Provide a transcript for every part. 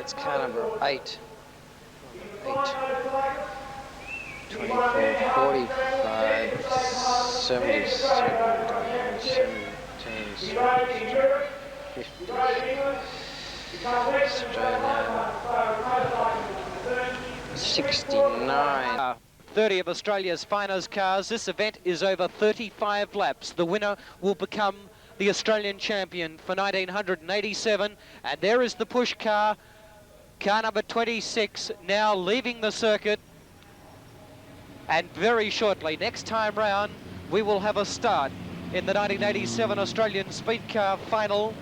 That's car number 8. 24, 45, 77, 17, 50, Australia, 69. 30 of Australia's finest cars. This event is over 35 laps. The winner will become the Australian champion for 1987. And there is the push car. Car number 26 now leaving the circuit, and very shortly, next time round, we will have a start in the 1987 Australian Speed Car final.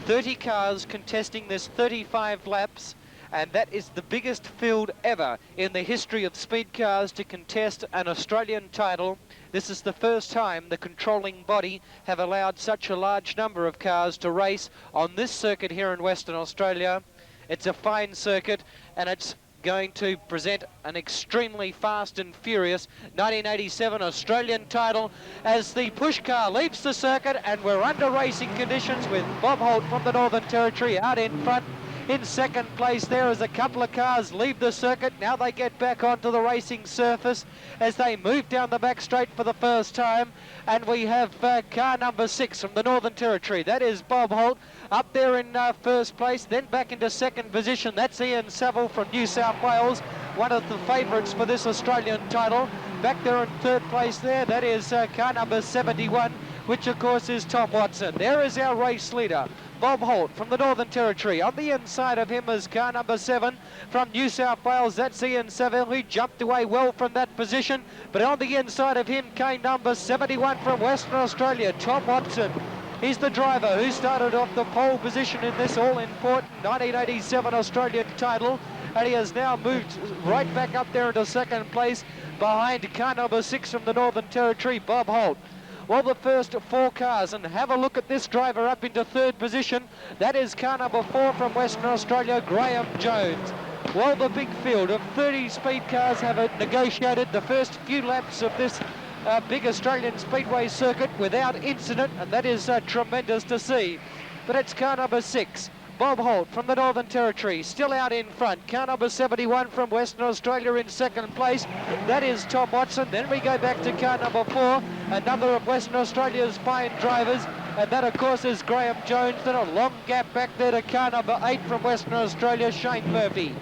30 cars contesting this 35 laps, and that is the biggest field ever in the history of speed cars to contest an Australian title. This is the first time the controlling body have allowed such a large number of cars to race on this circuit here in Western Australia. It's a fine circuit, and it's going to present an extremely fast and furious 1987 Australian title as the push car leaves the circuit, and we're under racing conditions with Bob Holt from the Northern Territory out in front. In second place there as a couple of cars leave the circuit. Now they get back onto the racing surface as they move down the back straight for the first time. And we have car number 6 from the Northern Territory. That is Bob Holt up there in first place, then back into second position. That's Ian Saville from New South Wales, one of the favourites for this Australian title. Back there in third place there, that is car number 71, which of course is Tom Watson. There is our race leader, Bob Holt from the Northern Territory. On the inside of him is car number 7 from New South Wales. That's Ian Saville, who jumped away well from that position. But on the inside of him came number 71 from Western Australia, Tom Watson. He's the driver who started off the pole position in this all-important 1987 Australian title. And he has now moved right back up there into second place behind car number 6 from the Northern Territory, Bob Holt. Well, the first 4 cars, and have a look at this driver up into third position. That is car number 4 from Western Australia, Graham Jones. Well, the big field of 30 speed cars have negotiated the first few laps of this big Australian Speedway circuit without incident, and that is tremendous to see. But it's car number 6. Bob Holt from the Northern Territory still out in front. Car number 71 from Western Australia in second place. That is Tom Watson. Then we go back to car number 4, another of Western Australia's fine drivers. And that, of course, is Graham Jones. Then a long gap back there to car number 8 from Western Australia, Shane Murphy.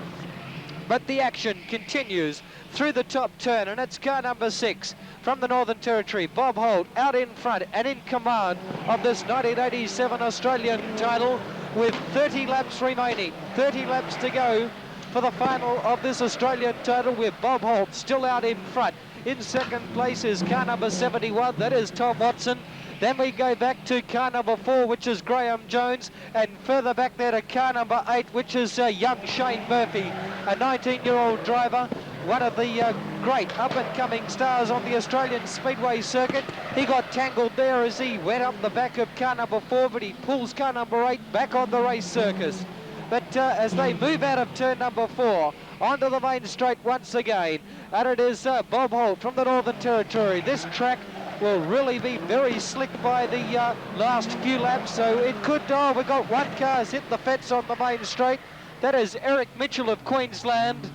But the action continues through the top turn, and it's car number 6 from the Northern Territory, Bob Holt, out in front and in command of this 1987 Australian title, with 30 laps remaining. 30 laps to go for the final of this Australian title, with Bob Holt still out in front. In second place is car number 71, that is Tom Watson. Then we go back to car number 4, which is Graham Jones, and further back there to car number 8, which is young Shane Murphy, a 19-year-old driver, one of the great up-and-coming stars on the Australian Speedway circuit. He got tangled there as he went up the back of car number 4, but he pulls car number 8 back on the race circus. But as they move out of turn number 4, onto the main straight once again, and it is Bob Holt from the Northern Territory. This track will really be very slick by the last few laps, so it could, we've got one car's hit the fence on the main straight. That is Eric Mitchell of Queensland.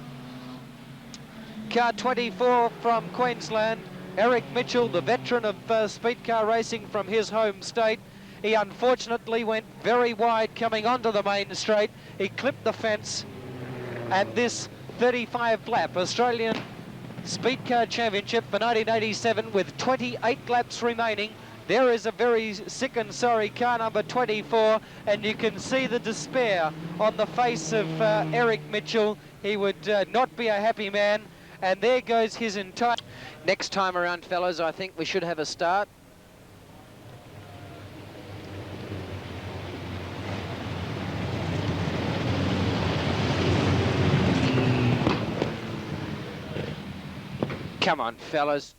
Car 24 from Queensland, Eric Mitchell, the veteran of speed car racing from his home state. He unfortunately went very wide coming onto the main straight. He clipped the fence, and this 35 lap Australian Speed Car Championship for 1987 with 28 laps remaining. There is a very sick and sorry car number 24, and you can see the despair on the face of Eric Mitchell. He would not be a happy man. And there goes his entire... Next time around, fellas, I think we should have a start. Come on, fellas.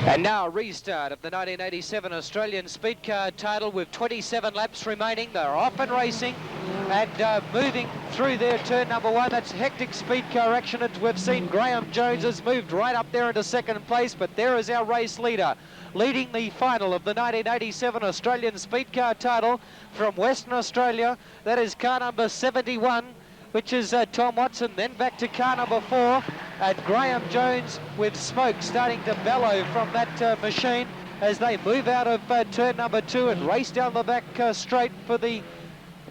And now a restart of the 1987 Australian Speedcar title with 27 laps remaining. They're off and racing and moving through their turn number one. That's hectic Speedcar action. We've seen Graham Jones has moved right up there into second place, but there is our race leader, leading the final of the 1987 Australian Speedcar title from Western Australia. That is car number 71, which is Tom Watson. Then back to car number 4, and Graham Jones with smoke starting to bellow from that machine as they move out of turn number 2 and race down the back straight for the...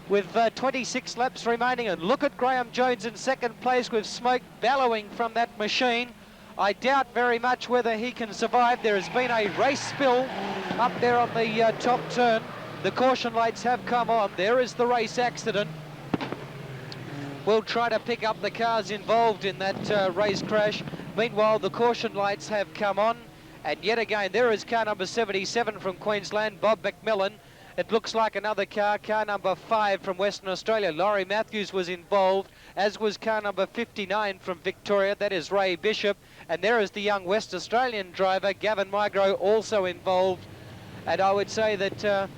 with 26 laps remaining. And look at Graham Jones in second place with smoke bellowing from that machine. I doubt very much whether he can survive. There has been a race spill up there on the top turn. The caution lights have come on. There is the race accident. We'll try to pick up the cars involved in that race crash. Meanwhile, the caution lights have come on. And yet again, there is car number 77 from Queensland, Bob McMillan. It looks like another car number 5 from Western Australia. Laurie Matthews was involved, as was car number 59 from Victoria. That is Ray Bishop. And there is the young West Australian driver, Gavin Migro, also involved. And I would say that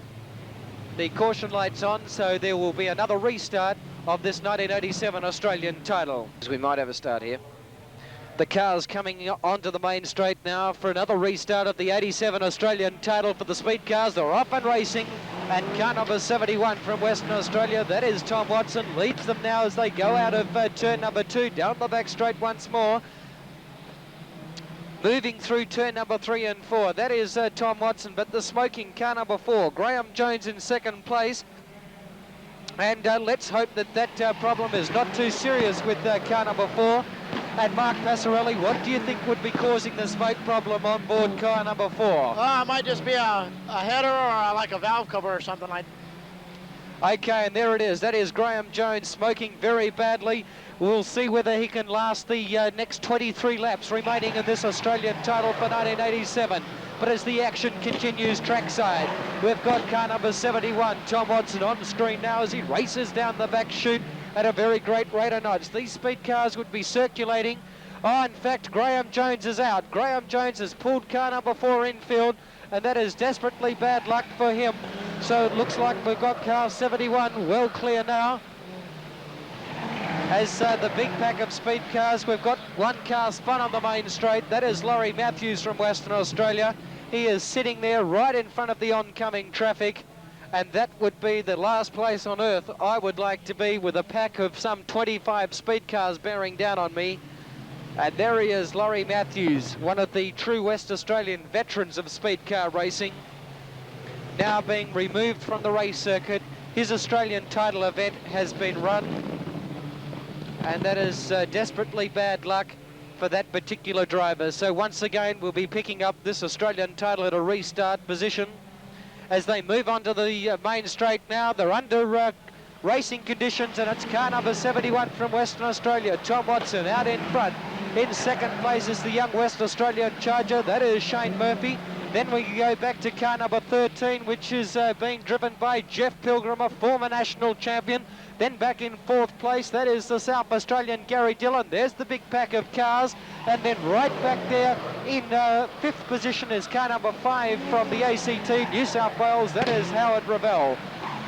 the caution light's on, so there will be another restart of this 1987 Australian title. We might have a start here. The cars coming onto the main straight now for another restart of the 87 Australian title for the speed cars. They're off and racing, and car number 71 from Western Australia, that is Tom Watson, leads them now as they go out of turn number 2, down the back straight once more. Moving through turn number 3 and 4, that is Tom Watson, but the smoking car number 4, Graham Jones in second place. And let's hope that that problem is not too serious with car number 4. And Mark Passarelli, what do you think would be causing the smoke problem on board car number 4? It might just be a header or like a valve cover or something like that. Okay, and there it is. That is Graham Jones smoking very badly. We'll see whether he can last the next 23 laps remaining in this Australian title for 1987. But as the action continues trackside, we've got car number 71, Tom Watson, on screen now as he races down the back chute at a very great rate of knots. These speed cars would be circulating. Oh, in fact, Graham Jones is out. Graham Jones has pulled car number 4 infield, and that is desperately bad luck for him. So it looks like we've got car 71 well clear now. As the big pack of speed cars, we've got one car spun on the main straight. That is Laurie Matthews from Western Australia. He is sitting there right in front of the oncoming traffic, and that would be the last place on earth I would like to be, with a pack of some 25 speed cars bearing down on me. And there he is, Laurie Matthews, one of the true West Australian veterans of speed car racing, now being removed from the race circuit. His Australian title event has been run, and that is desperately bad luck for that particular driver. So once again, we'll be picking up this Australian title at a restart position. As they move onto the main straight now, they're under racing conditions, and it's car number 71 from Western Australia, Tom Watson, out in front. In second place is the young West Australian charger, that is Shane Murphy. Then we go back to car number 13, which is being driven by Jeff Pilgrim, a former national champion. Then back in fourth place, that is the South Australian Gary Dillon. There's the big pack of cars. And then right back there in fifth position is car number 5 from the ACT, New South Wales. That is Howard Revell.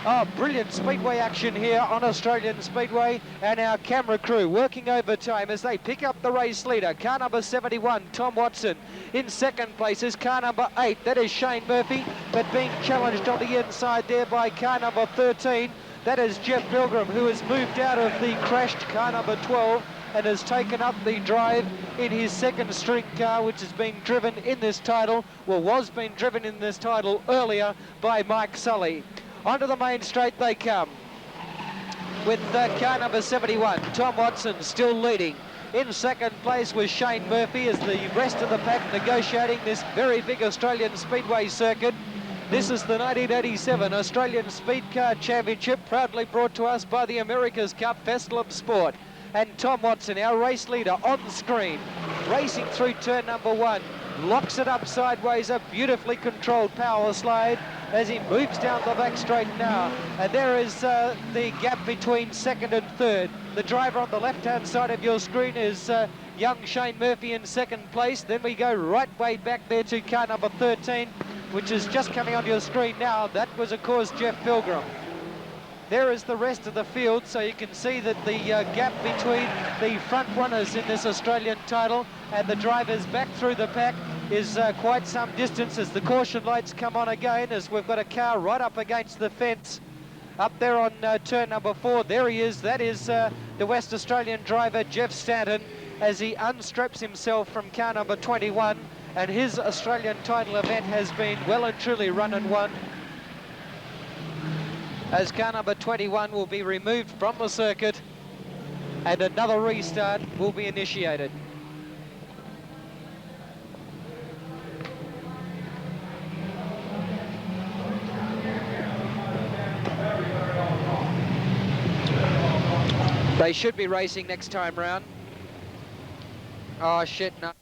Oh, brilliant speedway action here on Australian Speedway, and our camera crew working overtime as they pick up the race leader. Car number 71, Tom Watson. In second place is car number 8, that is Shane Murphy, but being challenged on the inside there by car number 13, that is Jeff Pilgrim, who has moved out of the crashed car number 12 and has taken up the drive in his second string car, which is being driven in this title, well, was being driven in this title earlier by Mike Sully. Onto the main straight they come with car number 71, Tom Watson still leading. In second place was Shane Murphy as the rest of the pack negotiating this very big Australian Speedway circuit. This is the 1987 Australian Speedcar Championship, proudly brought to us by the America's Cup Festival of Sport. And Tom Watson, our race leader, on screen, racing through turn number 1, locks it up sideways, a beautifully controlled power slide as he moves down the back straight now. And there is the gap between second and third. The driver on the left-hand side of your screen is young Shane Murphy in second place. Then we go right way back there to car number 13, which is just coming on your screen now. That was, of course, Jeff Pilgrim. There is the rest of the field, so you can see that the gap between the front runners in this Australian title and the drivers back through the pack is quite some distance as the caution lights come on again, as we've got a car right up against the fence up there on turn number 4. There he is. That is the West Australian driver, Jeff Stanton, as he unstraps himself from car number 21, and his Australian title event has been well and truly run and won, as car number 21 will be removed from the circuit and another restart will be initiated. They should be racing next time round. Oh shit, no.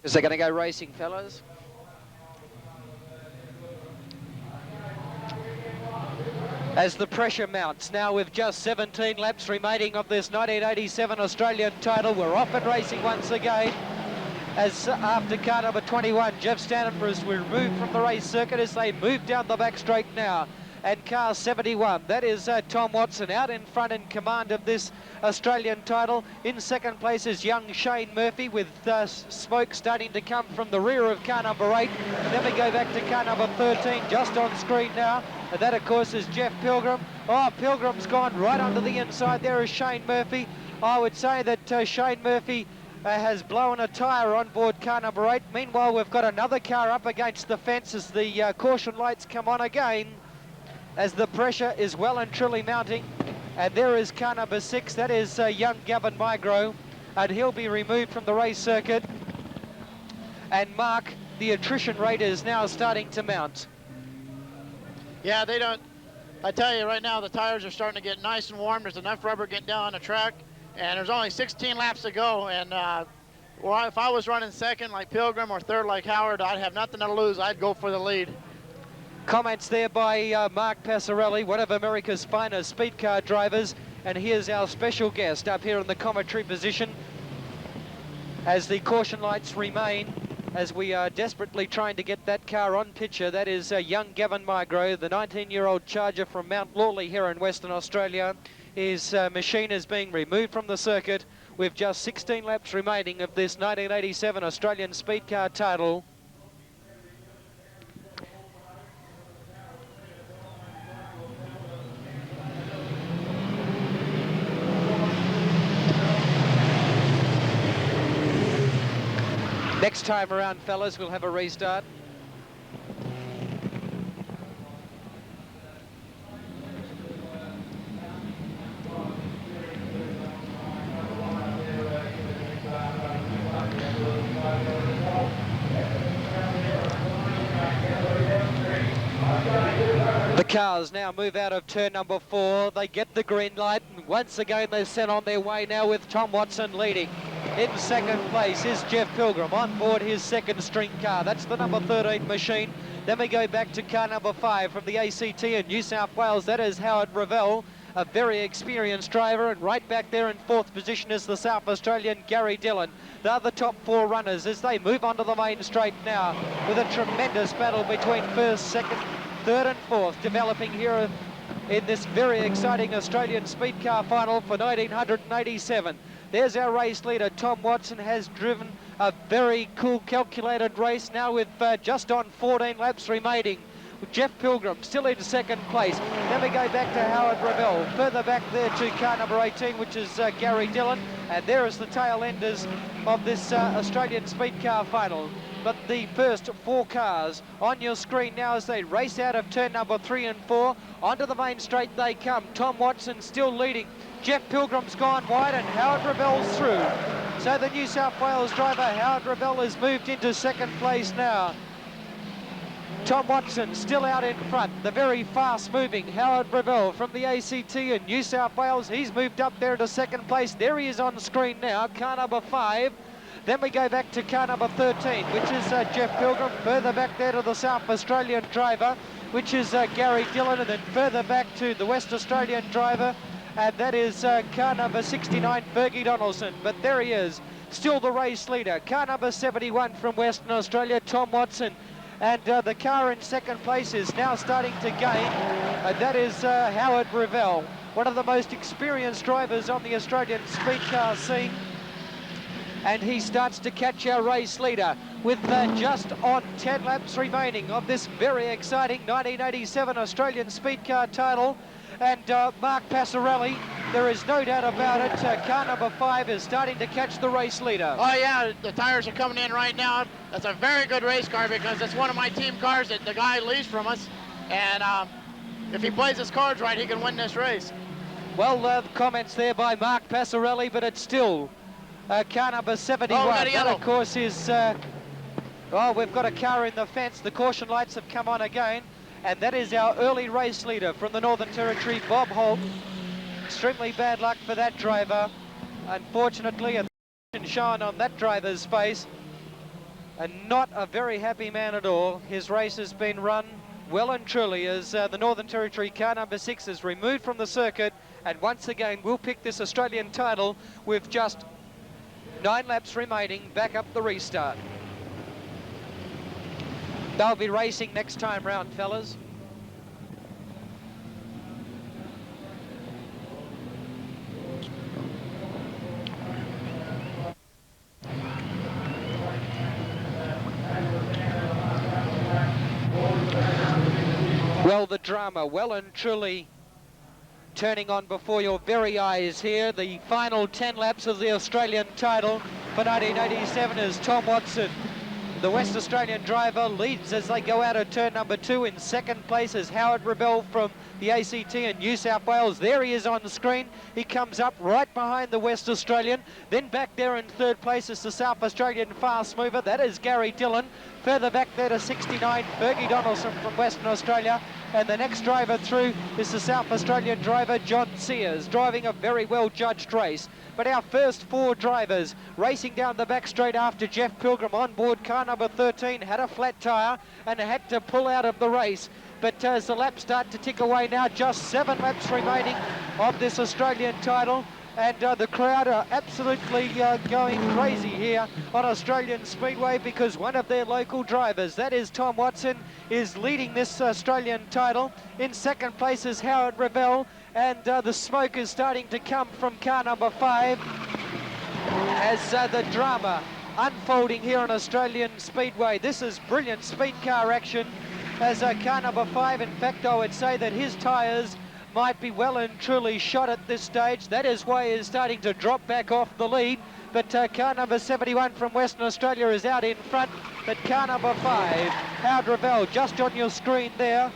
Is they going to go racing, fellas? As the pressure mounts, now with just 17 laps remaining of this 1987 Australian title, we're off and racing once again. As after car number 21, Jeff Stanton was removed from the race circuit as they move down the back straight now. And car 71, that is Tom Watson out in front in command of this Australian title. In second place is young Shane Murphy, with smoke starting to come from the rear of car number 8. And then we go back to car number 13, just on screen now. And that, of course, is Jeff Pilgrim. Oh, Pilgrim's gone right onto the inside. There is Shane Murphy. I would say that Shane Murphy has blown a tyre on board car number 8. Meanwhile, we've got another car up against the fence as the caution lights come on again, as the pressure is well and truly mounting. And there is car number 6, that is young Gavin Migro, and he'll be removed from the race circuit. And Mark, the attrition rate is now starting to mount. Yeah, they don't, I tell you right now, the tires are starting to get nice and warm. There's enough rubber getting down on the track, and there's only 16 laps to go. And well, if I was running second like Pilgrim or third like Howard, I'd have nothing to lose. I'd go for the lead. Comments there by Mark Passarelli, one of America's finest speed car drivers, and here's our special guest up here in the commentary position as the caution lights remain, as we are desperately trying to get that car on picture. That is young Gavin Migro, the 19-year-old charger from Mount Lawley here in Western Australia. His machine is being removed from the circuit with just 16 laps remaining of this 1987 Australian speed car title. Next time around, fellas, we'll have a restart. The cars now move out of turn number 4. They get the green light, and once again they're sent on their way now with Tom Watson leading. In second place is Jeff Pilgrim on board his second string car. That's the number 13 machine. Then we go back to car number 5 from the ACT in New South Wales. That is Howard Revell. a very experienced driver, and right back there in fourth position is the South Australian Gary Dillon. They're the top four runners as they move onto the main straight now, with a tremendous battle between first, second, third and fourth developing here in this very exciting Australian Speedcar final for 1987. There's our race leader. Tom Watson has driven a very cool calculated race now with just on 14 laps remaining. Jeff Pilgrim still in second place. Then we go back to Howard Revell. Further back there to car number 18, which is Gary Dillon. And there is the tail enders of this Australian Speedcar final. But the first four cars on your screen now as they race out of turn number 3 and 4. Onto the main straight they come. Tom Watson still leading. Jeff Pilgrim's gone wide and Howard Revell's through. So the New South Wales driver Howard Revell has moved into second place now. Tom Watson still out in front, the very fast-moving Howard Revell from the ACT in New South Wales. He's moved up there to second place. There he is on screen now, car number 5. Then we go back to car number 13, which is Jeff Pilgrim. Further back there to the South Australian driver, which is Gary Dillon, and then further back to the West Australian driver, and that is car number 69, Fergie Donaldson. But there he is, still the race leader. Car number 71 from Western Australia, Tom Watson. And the car in second place is now starting to gain, and that is Howard Revell, one of the most experienced drivers on the Australian Speedcar scene. And he starts to catch our race leader with just on 10 laps remaining of this very exciting 1987 Australian Speedcar title. And Mark Passarelli, there is no doubt about it, car number 5 is starting to catch the race leader. Oh yeah, the tires are coming in right now. That's a very good race car because it's one of my team cars that the guy leased from us. And if he plays his cards right, he can win this race. Well, comments there by Mark Passarelli, but it's still car number 71. Oh, we got a yellow. That, of course, is... oh, we've got a car in the fence. The caution lights have come on again. And that is our early race leader from the Northern Territory, Bob Holt. Extremely bad luck for that driver. Unfortunately, a shine on that driver's face. And not a very happy man at all. His race has been run well and truly as the Northern Territory car number 6 is removed from the circuit. And once again, we'll pick this Australian title with just 9 laps remaining back up the restart. They'll be racing next time round, fellas. Well, the drama well and truly turning on before your very eyes here. The final 10 laps of the Australian title for 1987 is Tom Watson. The West Australian driver leads as they go out of turn number 2. In second place is Howard Revell from the ACT in New South Wales. There he is on the screen. He comes up right behind the West Australian. Then back there in third place is the South Australian fast mover. That is Gary Dillon. Further back there to 69, Fergie Donaldson from Western Australia. And the next driver through is the South Australian driver, John Sears, driving a very well-judged race. But our first 4 drivers racing down the back straight after Jeff Pilgrim on board car number 13 had a flat tyre and had to pull out of the race. But as the laps start to tick away now, just 7 laps remaining of this Australian title. And the crowd are absolutely going crazy here on Australian Speedway because one of their local drivers, that is Tom Watson, is leading this Australian title. In second place is Howard Revell, and the smoke is starting to come from car number 5 as the drama unfolding here on Australian Speedway. This is brilliant speed car action as car number 5, in fact, I would say that his tyres might be well and truly shot at this stage. That is why he is starting to drop back off the lead. But car number 71 from Western Australia is out in front. But car number 5, Howard Revell, just on your screen there,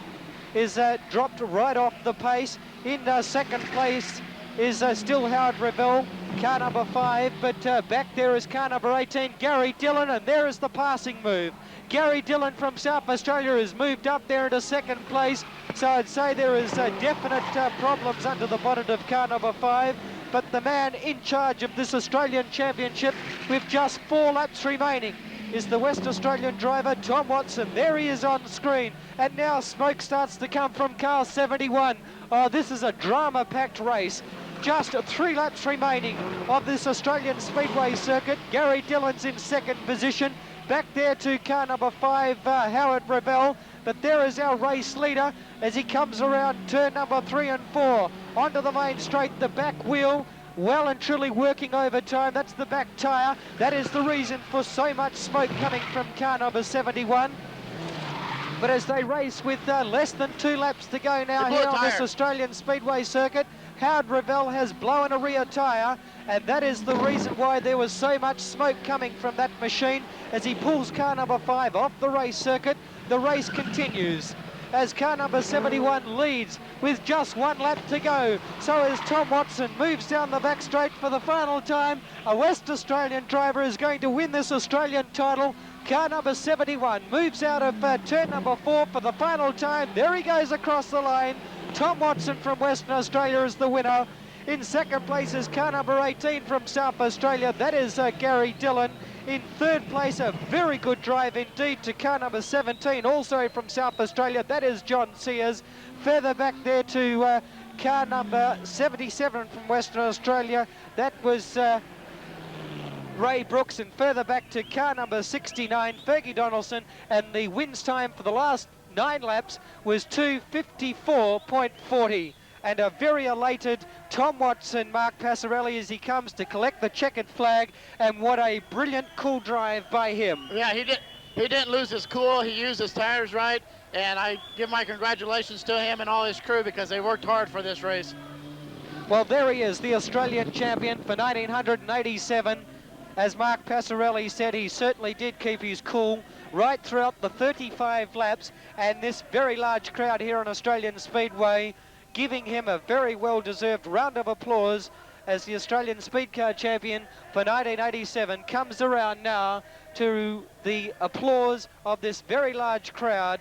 is dropped right off the pace. In second place is still Howard Revell, car number 5. But back there is car number 18, Gary Dillon, and there is the passing move. Gary Dillon from South Australia has moved up there into second place. So I'd say there is definite problems under the bonnet of car number 5. But the man in charge of this Australian Championship with just 4 laps remaining is the West Australian driver, Tom Watson. There he is on screen. And now smoke starts to come from car 71. Oh, this is a drama-packed race. Just 3 laps remaining of this Australian Speedway circuit. Gary Dillon's in second position. Back there to car number 5, Howard Revell. But there is our race leader as he comes around turn number 3 and 4. Onto the main straight, the back wheel well and truly working overtime. That's the back tyre. That is the reason for so much smoke coming from car number 71. But as they race with less than 2 laps to go now here on this Australian Speedway circuit, Howard Revell has blown a rear tyre, and that is the reason why there was so much smoke coming from that machine as he pulls car number 5 off the race circuit. The race continues as car number 71 leads with just 1 lap to go. So as Tom Watson moves down the back straight for the final time, a West Australian driver is going to win this Australian title. Car number 71 moves out of turn number 4 for the final time. There he goes across the line. Tom Watson from Western Australia is the winner. In second place is car number 18 from South Australia. That is Gary Dillon. In third place, a very good drive indeed to car number 17, also from South Australia. That is John Sears. Further back there to car number 77 from Western Australia. That was Ray Brooks. And further back to car number 69, Fergie Donaldson. And the wins time for the last 9 laps was 2:54.40. And a very elated Tom Watson, Mark Passarelli, as he comes to collect the checkered flag. And what a brilliant, cool drive by him. Yeah, he didn't lose his cool. He used his tires right. And I give my congratulations to him and all his crew because they worked hard for this race. Well, there he is, the Australian champion for 1987. As Mark Passarelli said, he certainly did keep his cool right throughout the 35 laps. And this very large crowd here on Australian Speedway giving him a very well-deserved round of applause as the Australian Speedcar champion for 1987 comes around now to the applause of this very large crowd,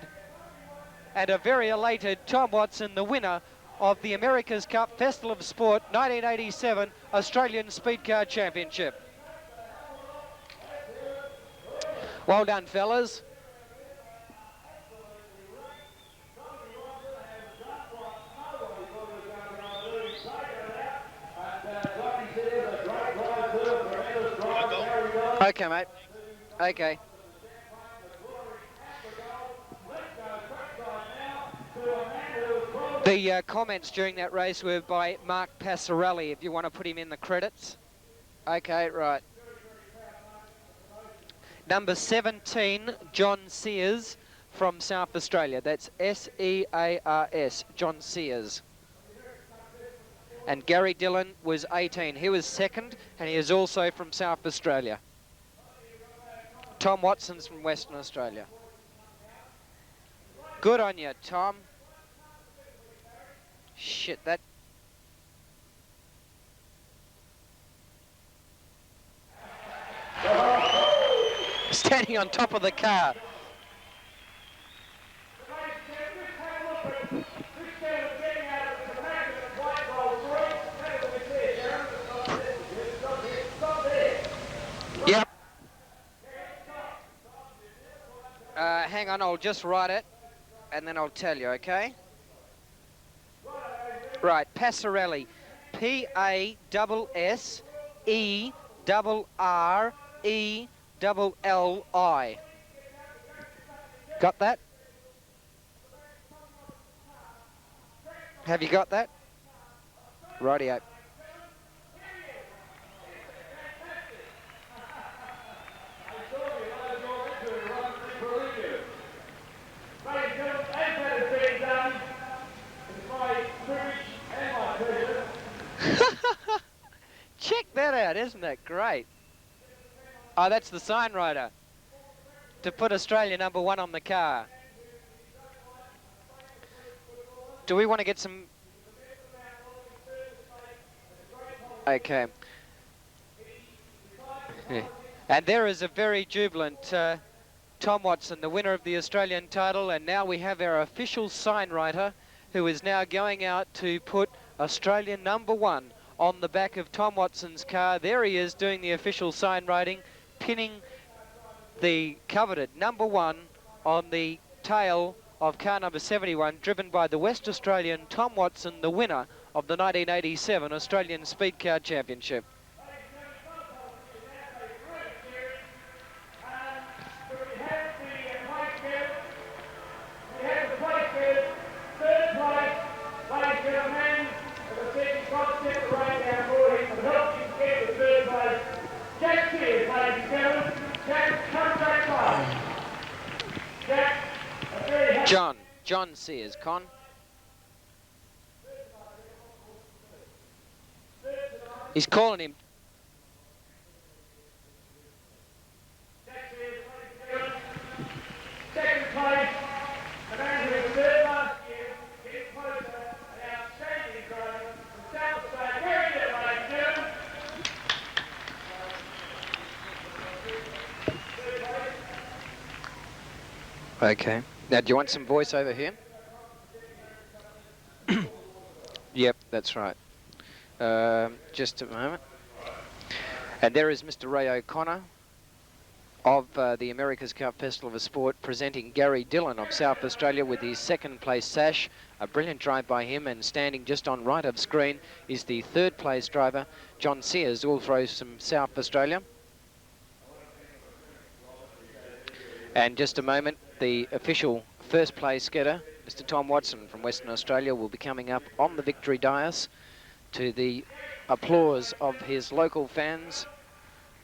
and a very elated Tom Watson, the winner of the America's Cup Festival of Sport 1987 Australian Speedcar Championship. Well done, fellas. Okay, mate. Okay. The comments during that race were by Mark Passarelli, if you want to put him in the credits. Okay, right. Number 17, John Sears from South Australia. That's S-E-A-R-S, John Sears. And Gary Dillon was 18. He was second, and he is also from South Australia. Tom Watson's from Western Australia. Good on you, Tom. Shit, that... Standing on top of the car. Yep. Hang on, I'll just write it, and then I'll tell you, okay? Right, Passarelli. P-A-S-S-E-R-R-E-L-L-I. Got that? Have you got that? Rightio. Check that out, isn't that great? Oh, that's the sign writer to put Australia #1 on the car. Do we want to get some... Okay. And there is a very jubilant Tom Watson, the winner of the Australian title, and now we have our official sign writer who is now going out to put Australian #1 on the back of Tom Watson's car. There he is doing the official sign writing, pinning the coveted #1 on the tail of car number 71, driven by the West Australian Tom Watson, the winner of the 1987 Australian Speedcar Championship. John Sears, Con. He's calling him. Second place, the man who was third last year, getting closer, an outstanding driver from South Australia. Very good, ladies and gentlemen. Okay. Now, do you want some voice over here? Yep, that's right. Just a moment. And there is Mr. Ray O'Connor of the America's Cup Festival of Sport, presenting Gary Dillon of South Australia with his second place sash. A brilliant drive by him, and standing just on right of screen is the third place driver, John Sears, also from South Australia. And just a moment, the official first place getter, Mr. Tom Watson from Western Australia, will be coming up on the victory dais to the applause of his local fans.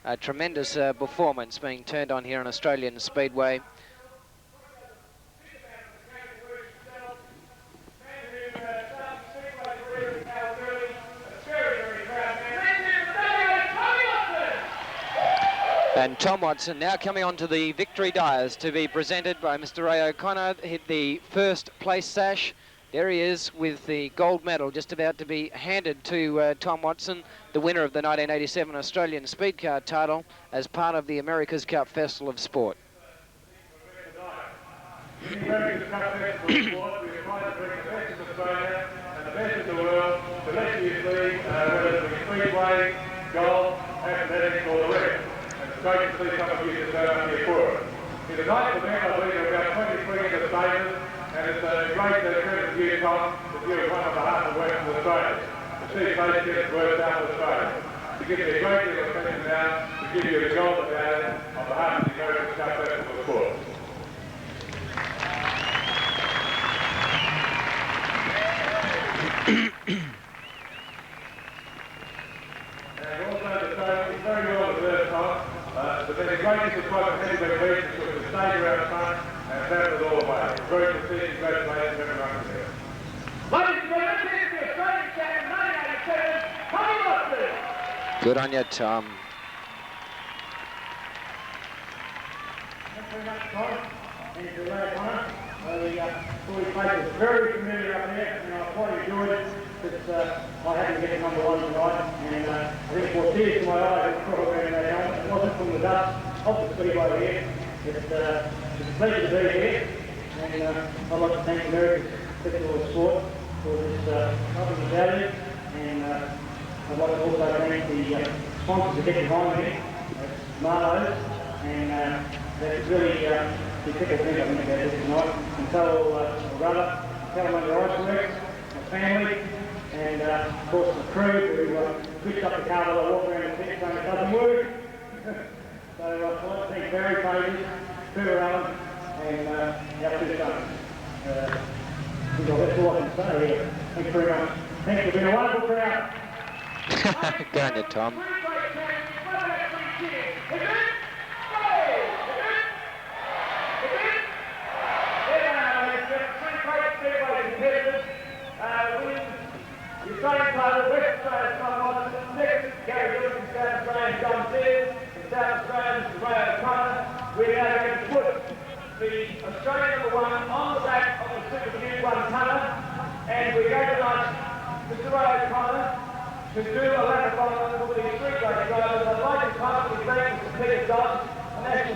A tremendous performance being turned on here on Australian Speedway. And Tom Watson now coming onto the victory dais to be presented by Mr. Ray O'Connor. Hit the first place sash. There he is with the gold medal just about to be handed to Tom Watson, the winner of the 1987 Australian Speedcar title, as part of the America's Cup Festival of Sport. In the America's Cup Festival of Sport, we try to bring the best of Australia and the best of the world to let you see whether it be speedway, golf, athletics or the rest. And it's great to see some of you that turn up here for it. In tonight's event, I believe there are about 23 entertainers, and it's a great credit to you, Tom, that you're one on behalf of Western Australia. The chief place gets work South Australia. To give you a great deal of attention now, to give you the gold medal on behalf of the America's Cup Festival of Sport. And also to say, it's very well deserved, Tom. There's been a great disappointment for heavyweight beasts who have stayed around front and battled all the way. Very good to see you. Congratulations, everyone here. Ladies and gentlemen, this is the Australian champion 1987, Tom Watson. Good on you, Tom. Thanks very much, Tom. Thank you, Ray O'Connor. The Tory place is very familiar up there, and I quite enjoyed it. I happened to get #1 tonight, and I think for tears to my eyes, it probably it wasn't from the dust of the Speedway here. It's a pleasure to be here, and I'd like to thank America's Festival of Sport for this lovely value, and I'd like to also thank the sponsors that get behind me, Marlowe's, and that's really the tickle thing I think about this tonight. And so my brother, Claremont Speedway, my family, and of course the crew who switched up the car while I walk around the pit saying it doesn't work. So I'd like to thank Barry Pages, Peter Allen, and our two sons. That's all I can say here. Thanks very much. Thanks for being a wonderful crowd. Good on you, Tom. The Australian part of West Australia, Tom Watson, next, Gary Dillon from South Australia, and John Sears from South Australia, Mr. Ray O'Connor. We're now going to put the Australian #1 on the back of the Super Duke 1 tonner, and we're going to ask Mr. Ray O'Connor to do a lap of honour for the street race drivers. I'd like to publicly thank Mr. Peter Dodd, the National